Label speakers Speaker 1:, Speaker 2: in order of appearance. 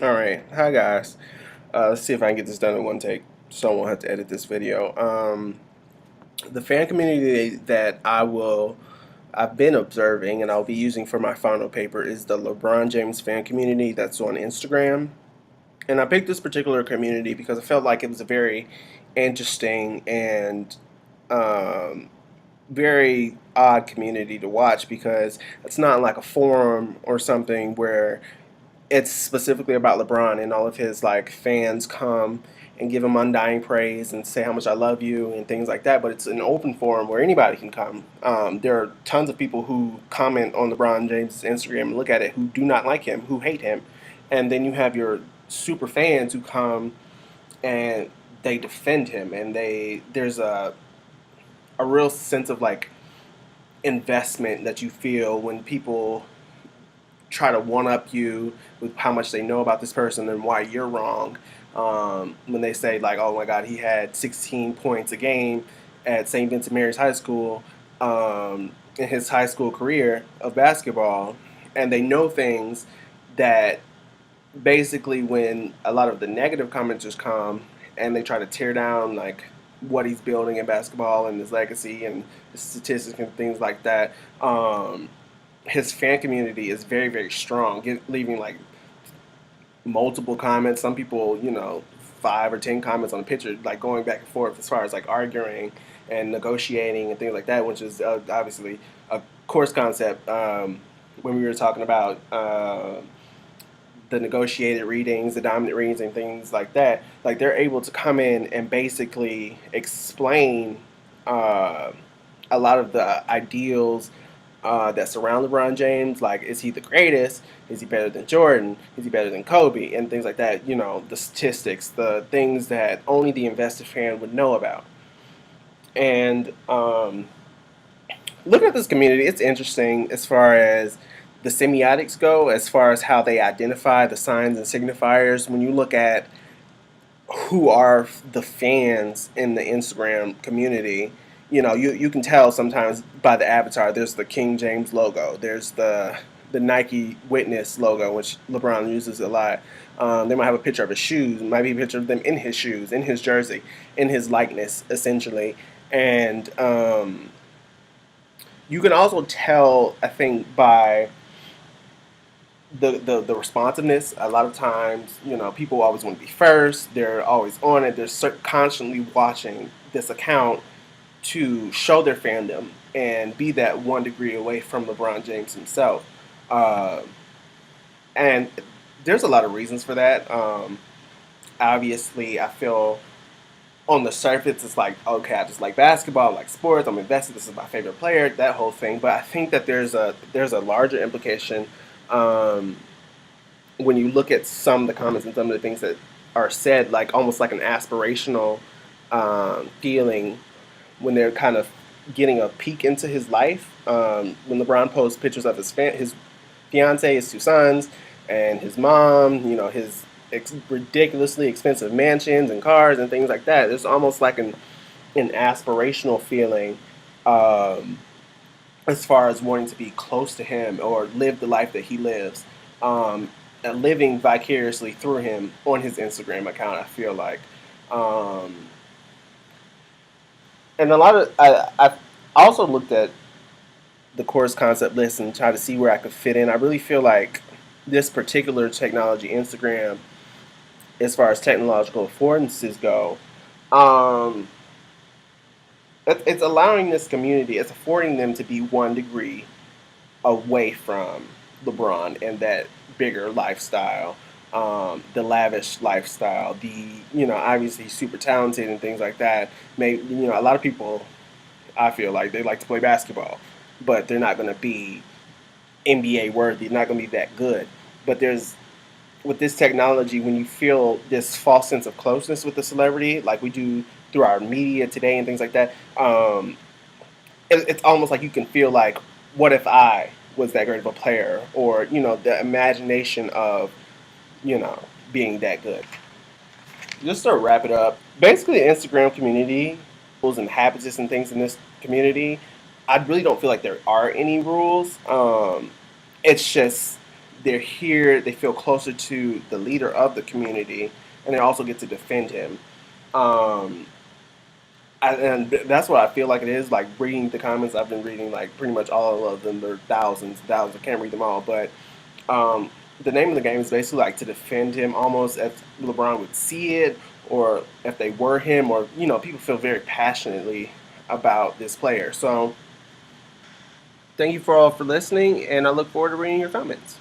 Speaker 1: All right, hi guys. Let's see if I can get this done in one take, so I won't have to edit this video. The fan community that I've been observing and I'll be using for my final paper is the LeBron James fan community that's on Instagram. And I picked this particular community because I felt like it was a very interesting and um, very odd community to watch because it's not like a forum or something where it's specifically about LeBron and all of his like fans come and give him undying praise and say how much I love you and things like that. But it's an open forum where anybody can come. There are tons of people who comment on LeBron James' Instagram and look at it who do not like him, who hate him, and then you have your super fans who come and they defend him and there's a real sense of like investment that you feel when people try to one up you with how much they know about this person and why you're wrong. When they say like, "Oh my God, he had 16 points a game at St. Vincent Mary's High School in his high school career of basketball," and they know things that basically when a lot of the negative commenters come and they try to tear down like what he's building in basketball and his legacy and his statistics and things like that. His fan community is very very strong, leaving like multiple comments. Some people, 5 or 10 comments on a picture, like going back and forth as far as like arguing and negotiating and things like that, which is obviously a course concept. When we were talking about the negotiated readings, the dominant readings, and things like that, like they're able to come in and basically explain uh, a lot of the ideals that surround LeBron James. Like, is he the greatest? Is he better than Jordan? Is he better than Kobe? And things like that. The statistics, the things that only the invested fan would know about. And looking at this community, it's interesting as far as the semiotics go, as far as how they identify the signs and signifiers. When you look at who are the fans in the Instagram community, you can tell sometimes by the avatar. There's the King James logo. There's the Nike Witness logo, which LeBron uses a lot. They might have a picture of his shoes. Might be a picture of them in his shoes, in his jersey, in his likeness, essentially. And you can also tell, I think, by the responsiveness. A lot of times, people always want to be first. They're always on it. They're constantly watching this account to show their fandom and be that 1 degree away from LeBron James himself. Uh, and there's a lot of reasons for that. Obviously, I feel on the surface it's like, okay, I just like basketball, I like sports, I'm invested. This is my favorite player, that whole thing. But I think that there's a larger implication um, when you look at some of the comments and some of the things that are said, like almost like an aspirational feeling when they're kind of getting a peek into his life. When LeBron posts pictures of his fiance, his 2 sons, and his mom, his ridiculously expensive mansions and cars and things like that. It's almost like an aspirational feeling um, as far as wanting to be close to him or live the life that he lives. And living vicariously through him on his Instagram account, I feel like. Um, and a lot of I also looked at the course concept list and try to see where I could fit in. I really feel like this particular technology, Instagram, as far as technological affordances go, um, it's allowing this community, it's affording them to be 1 degree away from LeBron and that bigger lifestyle, the lavish lifestyle, obviously he's super talented and things like that. A lot of people, I feel like they like to play basketball, but they're not going to be NBA worthy, not going to be that good. But there's with this technology, when you feel this false sense of closeness with the celebrity, like we do through our media today and things like that, it's almost like you can feel like, what if I was that great of a player, or the imagination of you know being that good. Just to wrap it up, basically, the Instagram community, rules and habits and things in this community, I really don't feel like there are any rules. It's just they're here, they feel closer to the leader of the community, and they also get to defend him. Um, and that's what I feel like it is. Like reading the comments, I've been reading like pretty much all of them. There are thousands, thousands. I can't read them all, but um, the name of the game is basically like to defend him, almost as LeBron would see it, or if they were him, or people feel very passionately about this player. So thank you for all for listening, and I look forward to reading your comments.